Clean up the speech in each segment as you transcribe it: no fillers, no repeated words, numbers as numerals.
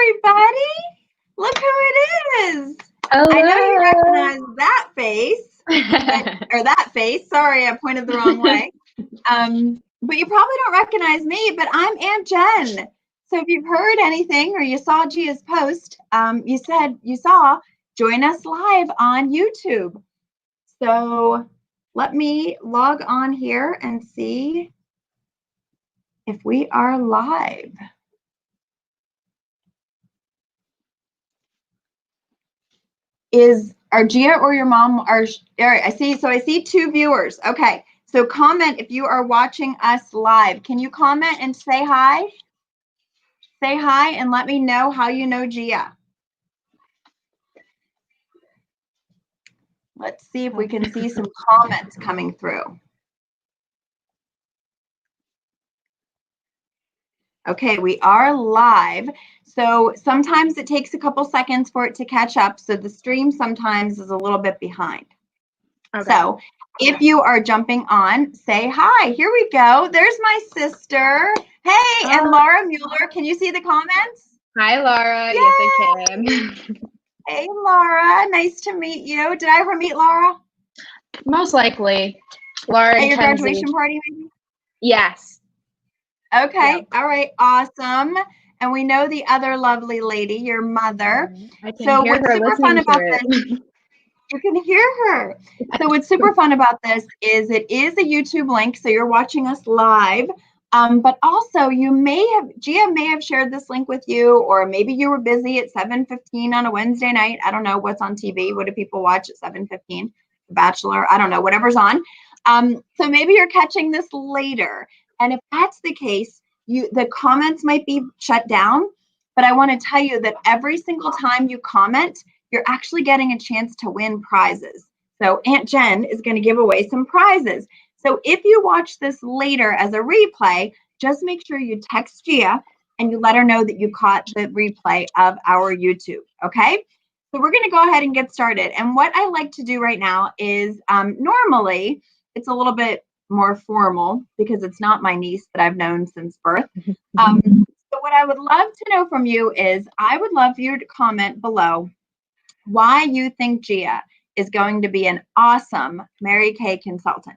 everybody. Look who it is. Hello. I know you recognize that face, or that face. Sorry, I pointed the wrong way. But you probably don't recognize me, but I'm Aunt Jen. So if you've heard anything or you saw Gia's post, you said you saw, join us live on YouTube. So let me log on here and see if we are live. Are Gia or your mom are all right? I see two viewers. Okay, so comment if you are watching us live. Can you comment and say hi? Say hi and let me know how you know Gia. Let's see if we can see some comments coming through. Okay, we are live. So sometimes it takes a couple seconds for it to catch up. So the stream sometimes is a little bit behind. Okay. So if you are jumping on, say hi. Here we go. There's my sister. Hey, and Laura Mueller. Can you see the comments? Hi, Laura. Yay! Yes, I can. Hey, Laura. Nice to meet you. Did I ever meet Laura? Most likely. Laura at your graduation party, maybe? Yes. Okay. Yep. All right. Awesome. And we know the other lovely lady, your mother. I can hear her super fun about this, you can hear her. So what's super fun about this is it is a YouTube link, so you're watching us live. But also Gia may have shared this link with you, or maybe you were busy at 7:15 on a Wednesday night. I don't know what's on TV. What do people watch at 7:15? The Bachelor. I don't know. Whatever's on. So maybe you're catching this later. And if that's the case, the comments might be shut down. But I want to tell you that every single time you comment, you're actually getting a chance to win prizes. So Aunt Jen is going to give away some prizes. So if you watch this later as a replay, just make sure you text Gia and you let her know that you caught the replay of our YouTube, okay? So we're going to go ahead and get started. And what I like to do right now is normally it's a little bit more formal because it's not my niece that I've known since birth. So what I would love to know from you is I would love for you to comment below why you think Gia is going to be an awesome Mary Kay consultant.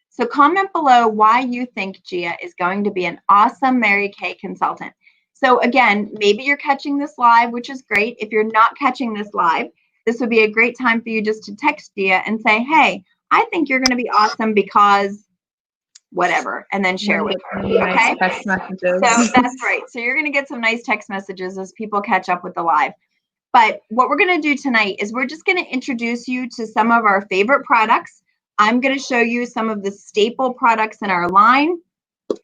So comment below why you think Gia is going to be an awesome Mary Kay consultant. So again, maybe you're catching this live, which is great. If you're not catching this live, this would be a great time for you just to text Gia and say, hey, I think you're going to be awesome because whatever, and then share with her, okay? Text messages. So that's right. So you're going to get some nice text messages as people catch up with the live. But what we're going to do tonight is we're just going to introduce you to some of our favorite products. I'm going to show you some of the staple products in our line,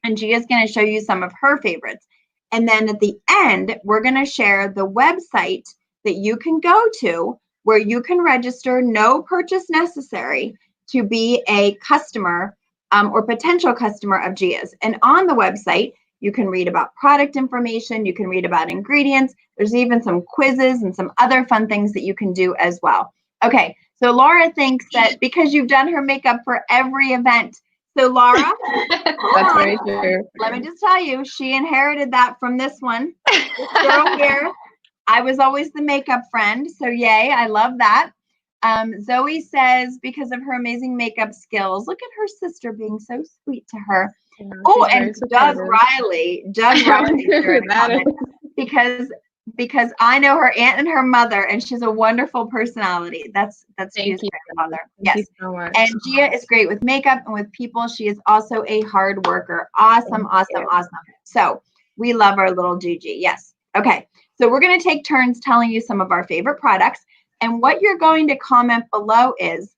and Gia's going to show you some of her favorites. And then at the end, we're going to share the website that you can go to where you can register, no purchase necessary, to be a customer or potential customer of Gia's. And on the website, you can read about product information, you can read about ingredients. There's even some quizzes and some other fun things that you can do as well. Okay, so Laura thinks that because you've done her makeup for every event. So Laura, that's very true. Let me just tell you, she inherited that from this one. This girl here, I was always the makeup friend, so yay, I love that. Zoe says, because of her amazing makeup skills, look at her sister being so sweet to her. Yeah, and Doug Riley because I know her aunt and her mother, and she's a wonderful personality. That's Gia's grandmother. Yes. So much. And Gia is great with makeup and with people. She is also a hard worker. Awesome. So we love our little Gigi. Yes. Okay. So we're going to take turns telling you some of our favorite products. And what you're going to comment below is,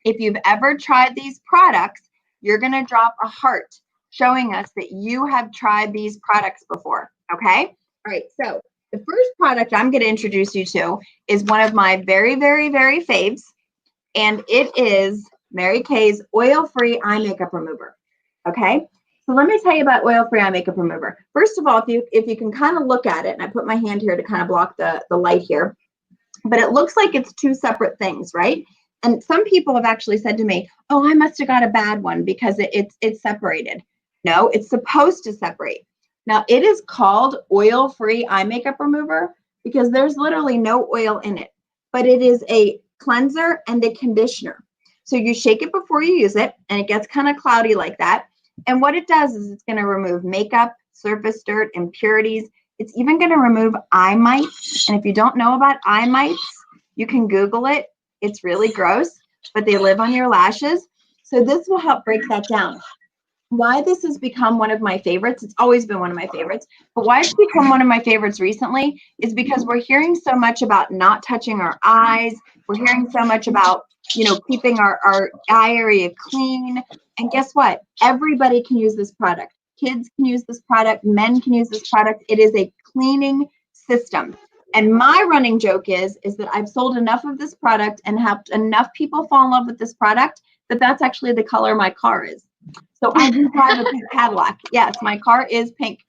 if you've ever tried these products, you're going to drop a heart showing us that you have tried these products before, okay? All right, so the first product I'm going to introduce you to is one of my very, very, very faves, and it is Mary Kay's oil-free eye makeup remover, okay? So let me tell you about oil-free eye makeup remover. First of all, if you can kind of look at it, and I put my hand here to kind of block the light here, but it looks like it's two separate things, right? And some people have actually said to me, oh, I must have got a bad one because it's separated. No, it's supposed to separate. Now, it is called oil-free eye makeup remover because there's literally no oil in it, but it is a cleanser and a conditioner. So you shake it before you use it, and it gets kind of cloudy like that. And what it does is it's going to remove makeup, surface dirt, impurities. It's even going to remove eye mites. And if you don't know about eye mites, you can Google it. It's really gross, but they live on your lashes. So this will help break that down. Why this has become one of my favorites, it's always been one of my favorites, but why it's become one of my favorites recently is because we're hearing so much about not touching our eyes. We're hearing so much about, keeping our eye area clean. And guess what? Everybody can use this product. Kids can use this product. Men can use this product. It is a cleaning system. And my running joke is that I've sold enough of this product and helped enough people fall in love with this product that that's actually the color my car is. So I do drive a pink Cadillac. Yes, my car is pink.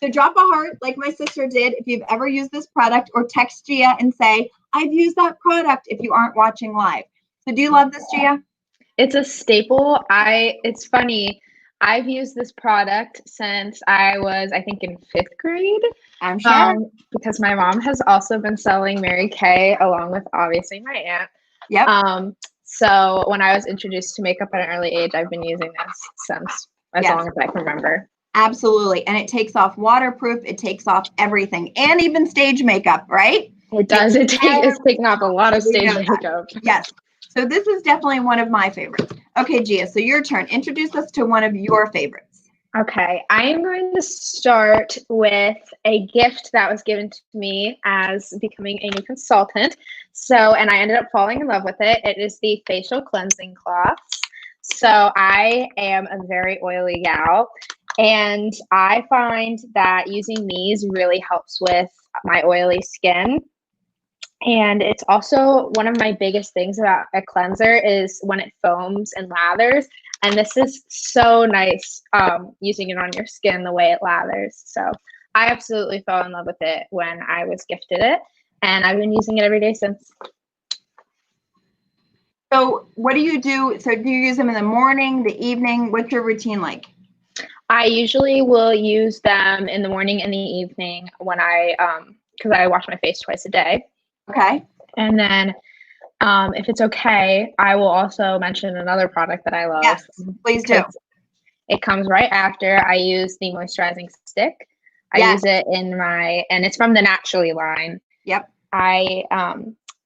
So drop a heart like my sister did if you've ever used this product, or text Gia and say, I've used that product if you aren't watching live. So do you love this, Gia? It's a staple. It's funny. I've used this product since I was, I think, in 5th grade. I'm sure. Because my mom has also been selling Mary Kay along with obviously my aunt. Yep. So when I was introduced to makeup at an early age, I've been using this since as long as I can remember. Absolutely. And it takes off waterproof. It takes off everything, and even stage makeup, right? It does. It's taking off a lot of stage makeup. Yes. So this is definitely one of my favorites. Okay, Gia, so your turn. Introduce us to one of your favorites. Okay, I am going to start with a gift that was given to me as becoming a new consultant. And I ended up falling in love with it. It is the facial cleansing cloths. So I am a very oily gal, and I find that using these really helps with my oily skin. And it's also one of my biggest things about a cleanser is when it foams and lathers. And this is so nice using it on your skin the way it lathers. So I absolutely fell in love with it when I was gifted it. And I've been using it every day since. So what do you do? So do you use them in the morning, the evening? What's your routine like? I usually will use them in the morning and the evening when because I wash my face twice a day. Okay. And then if it's okay, I will also mention another product that I love. Yes, please do. It comes right after. I use the moisturizing stick. I use it and it's from the Naturally line. Yep. I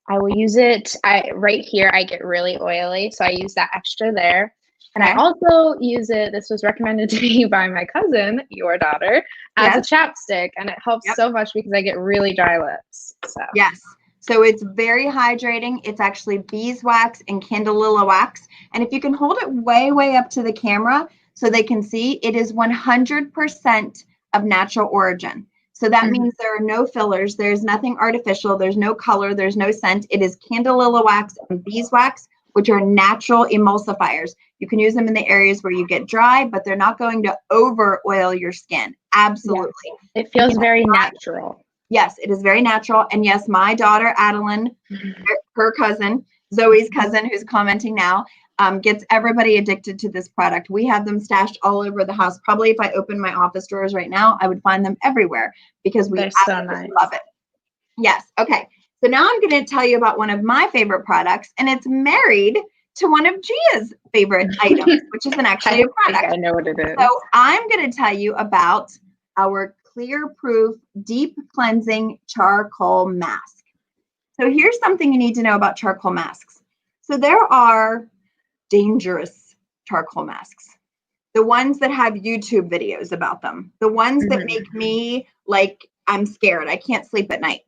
will use it. Right here, I get really oily, so I use that extra there. And I also use it, this was recommended to me by my cousin, your daughter, as a chapstick. And it helps so much because I get really dry lips. So yes. So it's very hydrating. It's actually beeswax and candelilla wax. And if you can hold it way, way up to the camera so they can see, it is 100% of natural origin. So that means there are no fillers. There's nothing artificial. There's no color. There's no scent. It is candelilla wax and beeswax, which are natural emulsifiers. You can use them in the areas where you get dry, but they're not going to over oil your skin. Absolutely. Yes. It feels very natural. Yes, it is very natural. And yes, my daughter, Adeline, her cousin, Zoe's cousin, who's commenting now, gets everybody addicted to this product. We have them stashed all over the house. Probably if I opened my office drawers right now, I would find them everywhere because we absolutely love it. Yes. Okay. So now I'm going to tell you about one of my favorite products, and it's married to one of Gia's favorite items, which isn't actually a product. I know what it is. So I'm going to tell you about our Clear Proof Deep Cleansing Charcoal Mask. So here's something you need to know about charcoal masks. So there are dangerous charcoal masks. The ones that have YouTube videos about them. The ones that make me like I'm scared. I can't sleep at night.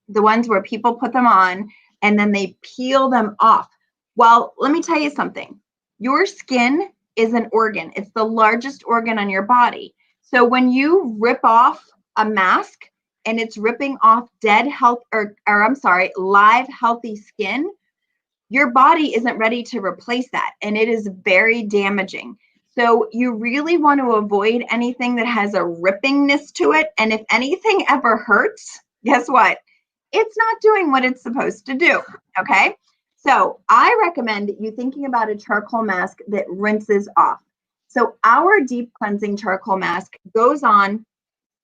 The ones where people put them on and then they peel them off. Well, let me tell you something. Your skin is an organ. It's the largest organ on your body. So when you rip off a mask and it's ripping off live healthy skin, your body isn't ready to replace that. And it is very damaging. So you really want to avoid anything that has a rippingness to it. And if anything ever hurts, guess what? It's not doing what it's supposed to do. Okay. So I recommend you thinking about a charcoal mask that rinses off. So our deep cleansing charcoal mask goes on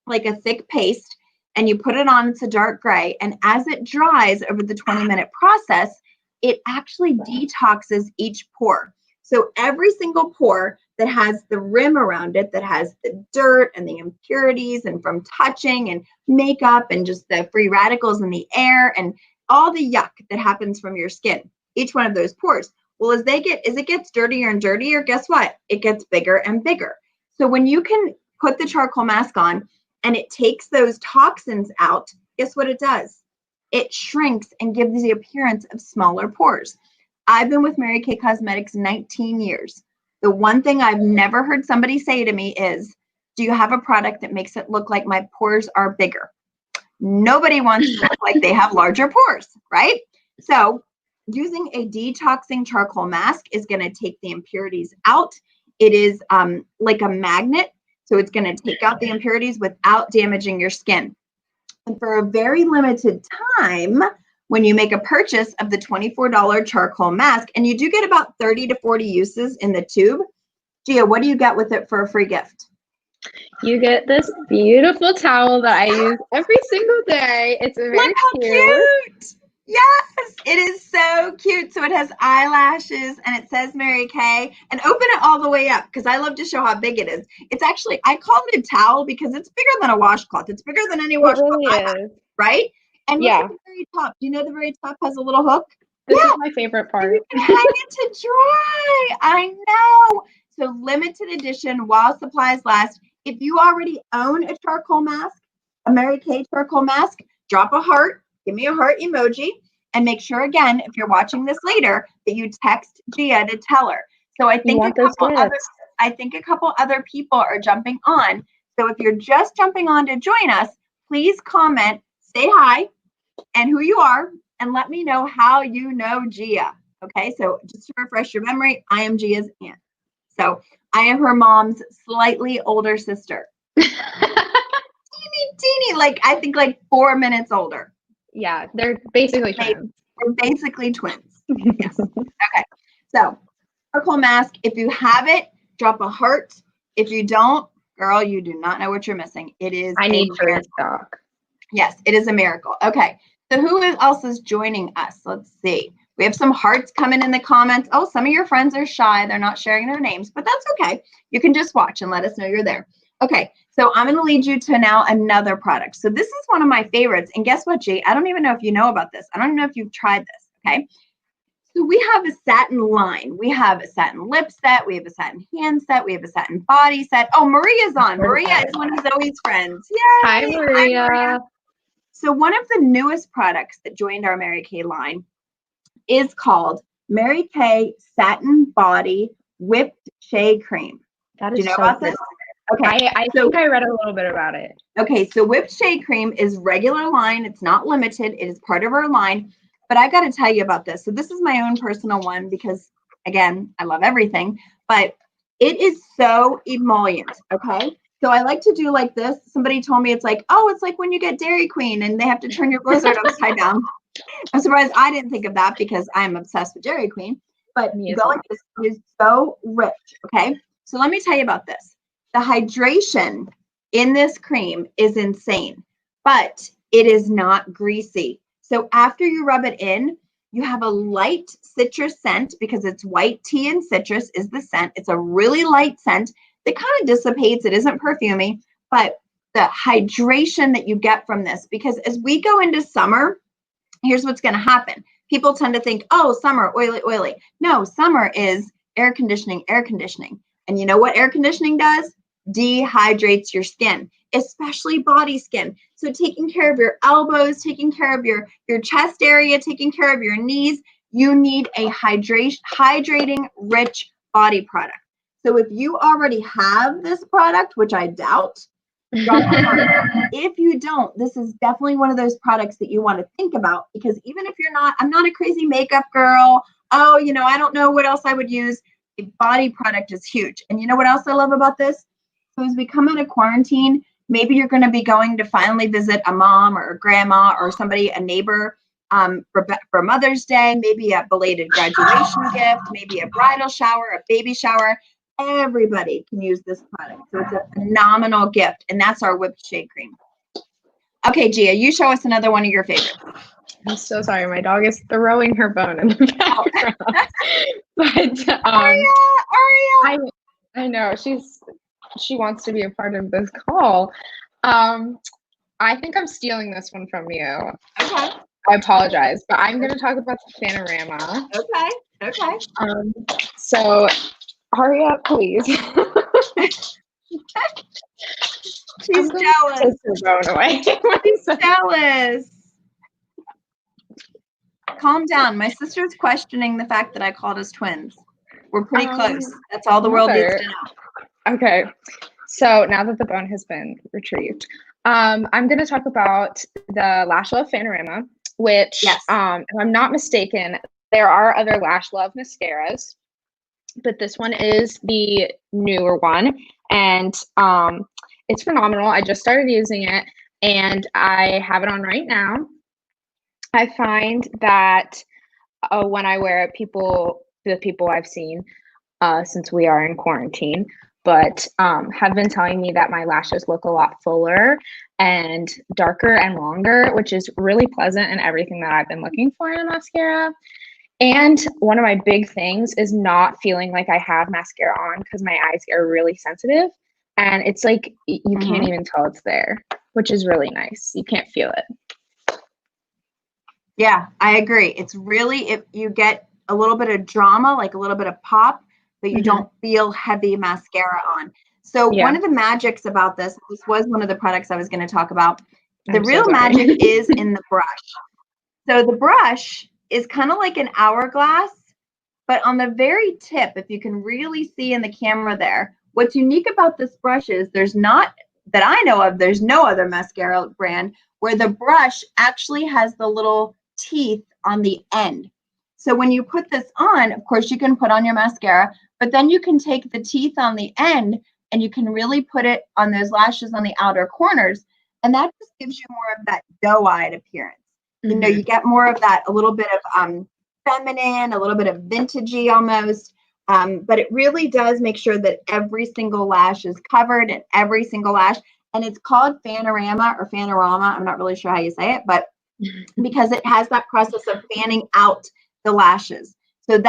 like a thick paste, and you put it on. It's a dark gray. And as it dries over the 20-minute process, it actually detoxes each pore. So every single pore that has the rim around it, that has the dirt and the impurities and from touching and makeup and just the free radicals in the air and all the yuck that happens from your skin, each one of those pores. Well, as it gets dirtier and dirtier, guess what? It gets bigger and bigger. So when you can put the charcoal mask on and it takes those toxins out, guess what it does? It shrinks and gives the appearance of smaller pores. I've been with Mary Kay Cosmetics 19 years. The one thing I've never heard somebody say to me is, do you have a product that makes it look like my pores are bigger? Nobody wants to look like they have larger pores, right? So using a detoxing charcoal mask is going to take the impurities out. It is like a magnet. So it's going to take out the impurities without damaging your skin. And for a very limited time, when you make a purchase of the $24 charcoal mask, and you do get about 30 to 40 uses in the tube, Gia, what do you get with it for a free gift? You get this beautiful towel that I use every single day. It's very Look how cute. Yes, it is so cute. So it has eyelashes and it says Mary Kay, and open it all the way up because I love to show how big it is. It's actually, I call it a towel because it's bigger than a washcloth. It's bigger than any washcloth, really right? And look at the very top. Do you know the very top has a little hook? This is my favorite part. You can hang it to dry. I know. So limited edition while supplies last. If you already own a charcoal mask, a Mary Kay charcoal mask, drop a heart, give me a heart emoji, and make sure, again, if you're watching this later, that you text Gia to tell her. So I think a couple other people are jumping on. So if you're just jumping on to join us, please comment, say hi, and who you are, and let me know how you know Gia. Okay, so just to refresh your memory, I am Gia's aunt. So I am her mom's slightly older sister. teeny, like I think like 4 minutes older. Yeah, they're basically twins. They're basically twins. Yes. Okay. So charcoal mask, if you have it, drop a heart. If you don't, girl, you do not know what you're missing. It is I need to restock. Yes, it is a miracle. Okay. So who else is joining us? Let's see. We have some hearts coming in the comments. Oh, some of your friends are shy. They're not sharing their names, but that's okay. You can just watch and let us know you're there. Okay, so I'm going to lead you to now another product. So this is one of my favorites. And guess what, G? I don't even know if you know about this. I don't even know if you've tried this, okay? So we have a satin line. We have a satin lip set. We have a satin hand set. We have a satin body set. Oh, Maria's on. Maria is one of Zoe's friends. Yay! Hi, Maria. Hi, Maria. So one of the newest products that joined our Mary Kay line is called Mary Kay Satin Body Whipped Shea Cream. That is Do you know about this? Okay. I think I read a little bit about it. Okay, so whipped shea cream is regular line. It's not limited. It is part of our line. But I got to tell you about this. So this is my own personal one because, again, I love everything. But it is so emollient, okay? So I like to do like this. Somebody told me it's like, oh, it's like when you get Dairy Queen and they have to turn your blizzard upside down. I'm surprised I didn't think of that because I'm obsessed with Dairy Queen. But you go like this. It is so rich, okay? So let me tell you about this. The hydration in this cream is insane, but it is not greasy. So after you rub it in, you have a light citrus scent because it's white tea and citrus is the scent. It's a really light scent that kind of dissipates. It isn't perfumey, but the hydration that you get from this, because as we go into summer, here's what's going to happen. People tend to think, oh, summer, oily, oily. No, summer is air conditioning, air conditioning. And you know what air conditioning does? Dehydrates your skin, especially body skin. So taking care of your elbows, taking care of your chest area, taking care of your knees, you need a hydrating, rich body product. So if you already have this product, which I doubt, if you don't, this is definitely one of those products that you want to think about, because even if you're not, I'm not a crazy makeup girl. Oh, you know, I don't know what else I would use. A body product is huge. And you know what else I love about this? So as we come out of quarantine, maybe you're going to be going to finally visit a mom or a grandma or somebody, a neighbor for Mother's Day, maybe a belated graduation gift, maybe a bridal shower, a baby shower. Everybody can use this product. So it's a phenomenal gift. And that's our whipped shea cream. Okay, Gia, you show us another one of your favorites. I'm so sorry. My dog is throwing her bone in the background. But Aria. I know she wants to be a part of this call. I think I'm stealing this one from you. Okay. I apologize, but I'm going to talk about the Panorama. Okay. So, Aria, please. She's jealous. Take her bone away. She's jealous. Calm down. My sister's questioning the fact that I called us twins. We're pretty close. That's all the world needs to know. Okay. So now that the bone has been retrieved, I'm going to talk about the Lash Love Panorama, which, yes. If I'm not mistaken, there are other Lash Love mascaras, but this one is the newer one, and it's phenomenal. I just started using it, and I have it on right now. I find that when I wear it, the people I've seen since we are in quarantine, but have been telling me that my lashes look a lot fuller and darker and longer, which is really pleasant and everything that I've been looking for in a mascara. And one of my big things is not feeling like I have mascara on because my eyes are really sensitive. And it's like you can't even tell it's there, which is really nice. You can't feel it. Yeah, I agree. It's really, if you get a little bit of drama, like a little bit of pop, but you don't feel heavy mascara on. So one of the magics about this was one of the products I was going to talk about. The real magic is in the brush. So the brush is kind of like an hourglass, but on the very tip, if you can really see in the camera there, what's unique about this brush is there's not, that I know of, there's no other mascara brand where the brush actually has the little teeth on the end. So when you put this on, of course, you can put on your mascara, but then you can take the teeth on the end and you can really put it on those lashes on the outer corners. And that just gives you more of that doe-eyed appearance. You know, you get more of that, a little bit of feminine, a little bit of vintagey almost. But it really does make sure that every single lash is covered and every single lash. And it's called Panorama or Panorama. I'm not really sure how you say it, but because it has that process of fanning out the lashes. So if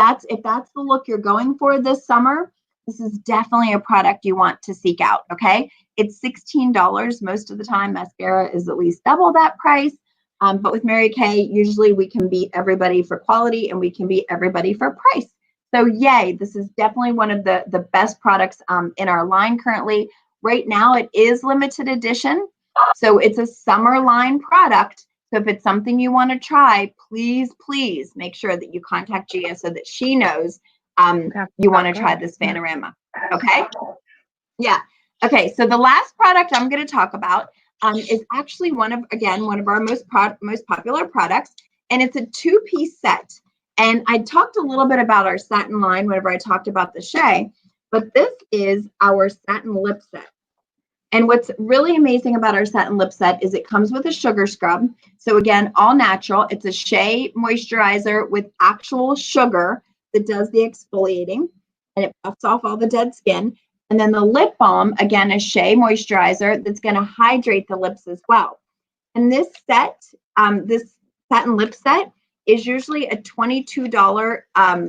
that's the look you're going for this summer, this is definitely a product you want to seek out. Okay. It's $16. Most of the time, mascara is at least double that price. But with Mary Kay, usually we can beat everybody for quality and we can beat everybody for price. So yay, this is definitely one of the best products in our line currently. Right now, it is limited edition. So it's a summer line product. So if it's something you want to try, please make sure that you contact Gia so that she knows you want to try this Panorama. Okay? Yeah. Okay, so the last product I'm going to talk about is actually one of our most popular products, and it's a 2-piece set. And I talked a little bit about our satin line whenever I talked about the shea, but this is our satin lip set. And what's really amazing about our satin lip set is it comes with a sugar scrub. So again, all natural. It's a shea moisturizer with actual sugar that does the exfoliating, and it buffs off all the dead skin. And then the lip balm, again, a shea moisturizer that's going to hydrate the lips as well. And this set, this satin lip set is usually a $22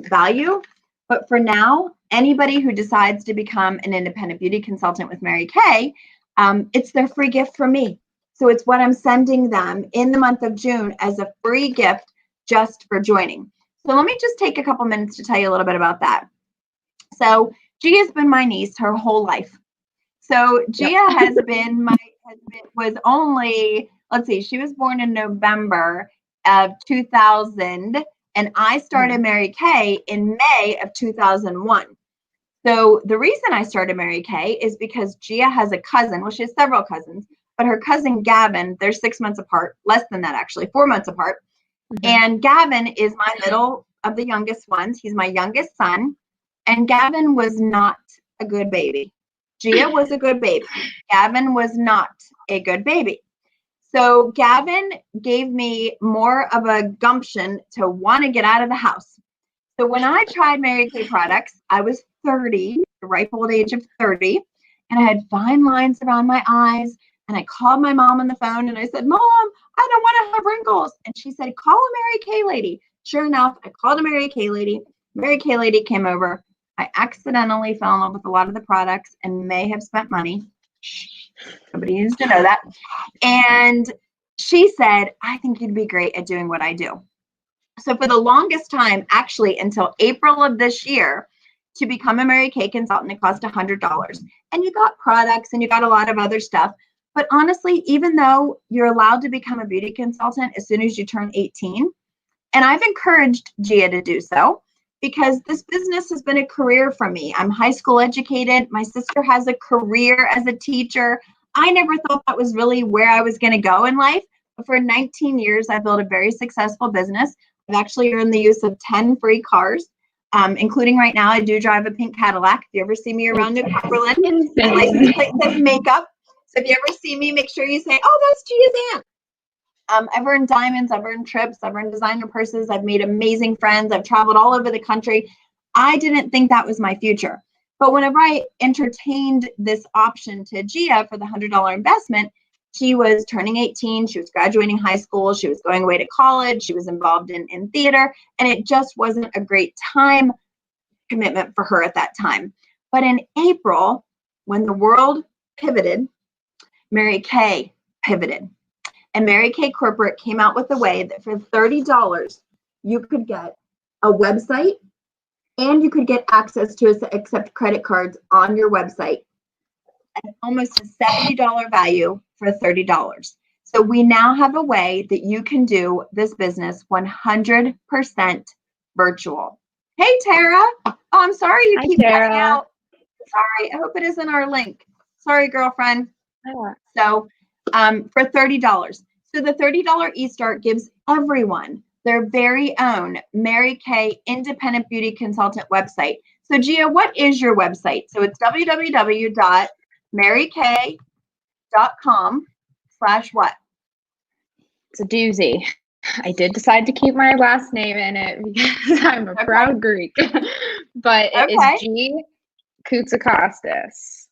value. But for now, anybody who decides to become an independent beauty consultant with Mary Kay, it's their free gift from me. So it's what I'm sending them in the month of June as a free gift just for joining. So let me just take a couple minutes to tell you a little bit about that. So Gia's been my niece her whole life. So Gia was only, let's see, she was born in November of 2000, and I started Mary Kay in May of 2001. So the reason I started Mary Kay is because Gia has a cousin. Well, she has several cousins, but her cousin Gavin, they're 6 months apart, less than that actually, 4 months apart. And Gavin is my middle of the youngest ones. He's my youngest son. And Gavin was not a good baby. Gia was a good baby. Gavin was not a good baby. So Gavin gave me more of a gumption to want to get out of the house. So when I tried Mary Kay products, I was 30. the ripe old age of 30, and I had fine lines around my eyes. And I called my mom on the phone and I said, Mom, I don't want to have wrinkles. And she said, call a Mary Kay lady. Sure enough, I called a Mary Kay lady. Mary Kay lady came over. I accidentally fell in love with a lot of the products and may have spent money. Nobody needs to know that. And she said, I think you'd be great at doing what I do. So for the longest time, actually until April of this year, to become a Mary Kay consultant, it cost $100. And you got products and you got a lot of other stuff. But honestly, even though you're allowed to become a beauty consultant as soon as you turn 18, and I've encouraged Gia to do so, because this business has been a career for me. I'm high school educated. My sister has a career as a teacher. I never thought that was really where I was going to go in life. But for 19 years, I built a very successful business. I've actually earned the use of 10 free cars, including right now, I do drive a pink Cadillac. If you ever see me around New Cumberland, my license plate says makeup. So if you ever see me, make sure you say, oh, that's Gia's aunt. I've earned diamonds, I've earned trips, I've earned designer purses, I've made amazing friends, I've traveled all over the country. I didn't think that was my future. But whenever I entertained this option to Gia for the $100 investment, she was turning 18, she was graduating high school, she was going away to college, she was involved in theater, and it just wasn't a great time commitment for her at that time. But in April, when the world pivoted, Mary Kay pivoted. And Mary Kay Corporate came out with a way that for $30, you could get a website and you could get access to accept credit cards on your website at almost a $70 value for $30. So we now have a way that you can do this business 100% virtual. Hey, Tara. Oh, I'm sorry you keep cutting out. Sorry, I hope it isn't our link. Sorry, girlfriend. So for $30. So the $30 eStart gives everyone their very own Mary Kay independent beauty consultant website. So Gia, what is your website? So it's www.marykay.com/what? It's a doozy. I did decide to keep my last name in it because I'm a proud Greek. But it is G. Koutsakostas.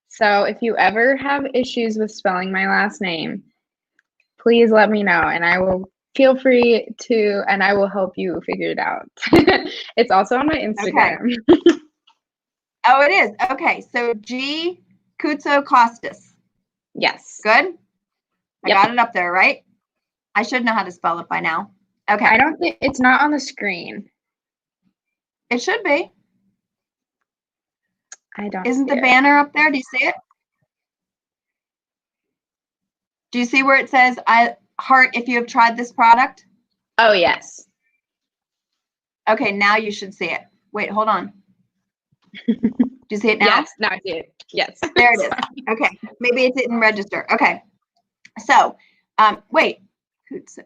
So if you ever have issues with spelling my last name, please let me know and I will feel free to, and I will help you figure it out. It's also on my Instagram. Okay. Oh, it is. Okay. So G. Koutsakostas. Yes. Good. I got it up there, right? I should know how to spell it by now. Okay. I don't think it's not on the screen. It should be. I don't. Isn't the banner up there? Do you see it? Do you see where it says "I heart if you have tried this product"? Oh, yes. Okay, now you should see it. Wait, hold on. Do you see it now? Yes, now I see it. Yes. There it is. Okay, maybe it didn't register. Okay, so wait.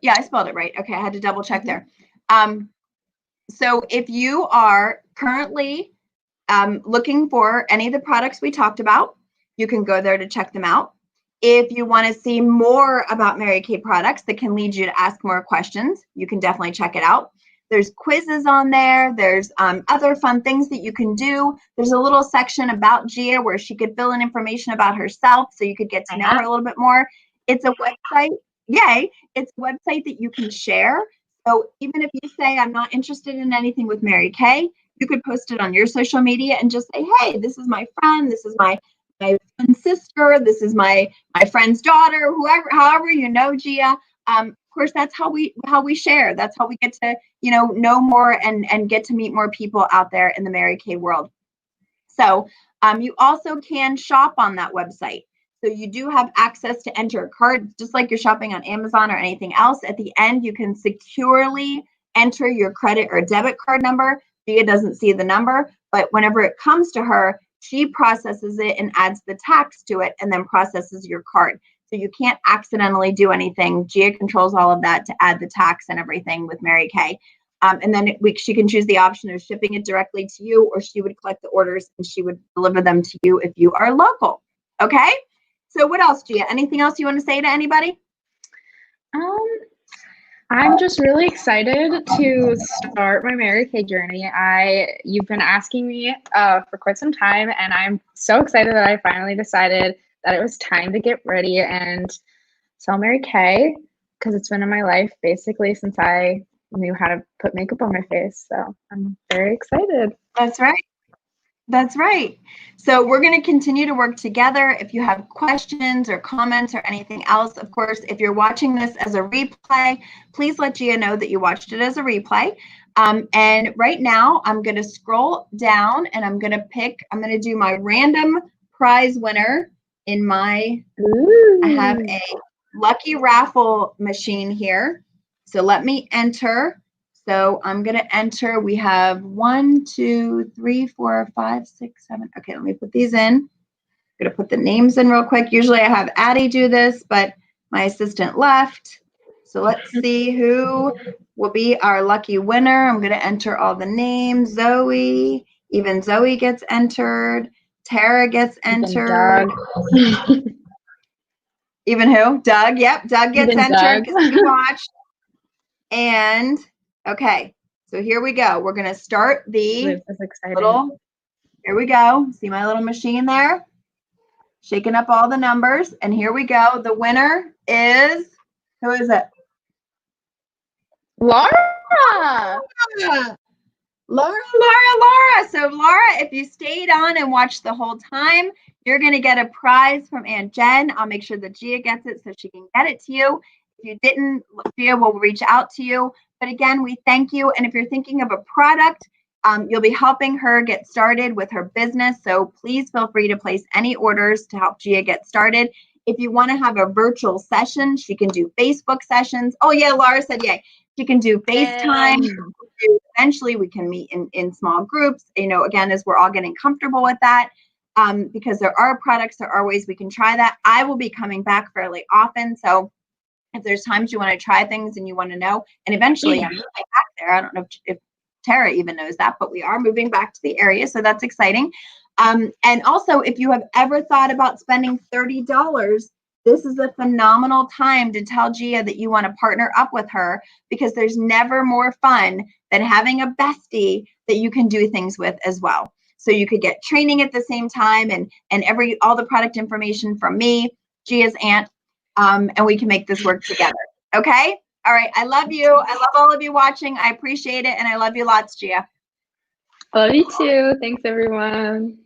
Yeah, I spelled it right. Okay, I had to double check there. So if you are currently looking for any of the products we talked about, you can go there to check them out. If you want to see more about Mary Kay products that can lead you to ask more questions, you can definitely check it out. There's quizzes on there. There's other fun things that you can do. There's a little section about Gia where she could fill in information about herself so you could get to know her a little bit more. It's a website. Yay. It's a website that you can share. So even if you say, I'm not interested in anything with Mary Kay, you could post it on your social media and just say, hey, this is my friend. This is my friend's sister. This is my friend's daughter, however you know Gia. Of course, that's how we share. That's how we get to, know more and get to meet more people out there in the Mary Kay world. So you also can shop on that website. So you do have access to enter a card, just like you're shopping on Amazon or anything else. At the end, you can securely enter your credit or debit card number. Gia doesn't see the number, but whenever it comes to her, she processes it and adds the tax to it and then processes your card. So you can't accidentally do anything. Gia controls all of that to add the tax and everything with Mary Kay. And then she can choose the option of shipping it directly to you, or she would collect the orders and she would deliver them to you if you are local. Okay? So what else, Gia? Anything else you want to say to anybody? I'm just really excited to start my Mary Kay journey. You've been asking me for quite some time, and I'm so excited that I finally decided that it was time to get ready and sell Mary Kay, because it's been in my life basically since I knew how to put makeup on my face. So I'm very excited. That's right. That's right. So we're going to continue to work together. If you have questions or comments or anything else, of course, if you're watching this as a replay, please let Gia know that you watched it as a replay. And right now I'm going to scroll down and I'm going to do my random prize winner in my, Ooh. I have a lucky raffle machine here. So let me enter. So I'm going to enter. We have 1, 2, 3, 4, 5, 6, 7. Okay, let me put these in. I'm going to put the names in real quick. Usually I have Addie do this, but my assistant left. So let's see who will be our lucky winner. I'm going to enter all the names. Zoe, even Zoe gets entered. Tara gets entered. Even who? Doug. Yep, Doug gets entered because he watched. And okay, so here we go. We're gonna start the little, here we go. See my little machine there? Shaking up all the numbers. And here we go. The winner is, who is it? Laura. Laura. So Laura, if you stayed on and watched the whole time, you're gonna get a prize from Aunt Jen. I'll make sure that Gia gets it so she can get it to you. If you didn't, Gia will reach out to you. But again, we thank you. And if you're thinking of a product, you'll be helping her get started with her business. So please feel free to place any orders to help Gia get started. If you want to have a virtual session, she can do Facebook sessions. Oh yeah, Laura said yay. She can do FaceTime. Eventually we can meet in small groups, again, as we're all getting comfortable with that. Because there are products, there are ways we can try that. I will be coming back fairly often. So if there's times you want to try things and you want to know, and eventually I'm moving back there. I don't know if Tara even knows that, but we are moving back to the area. So that's exciting. And also, if you have ever thought about spending $30, this is a phenomenal time to tell Gia that you want to partner up with her, because there's never more fun than having a bestie that you can do things with as well. So you could get training at the same time and all the product information from me, Gia's aunt, and we can make this work together. Okay? All right. I love you. I love all of you watching. I appreciate it. And I love you lots, Gia. Love you too. Thanks, everyone.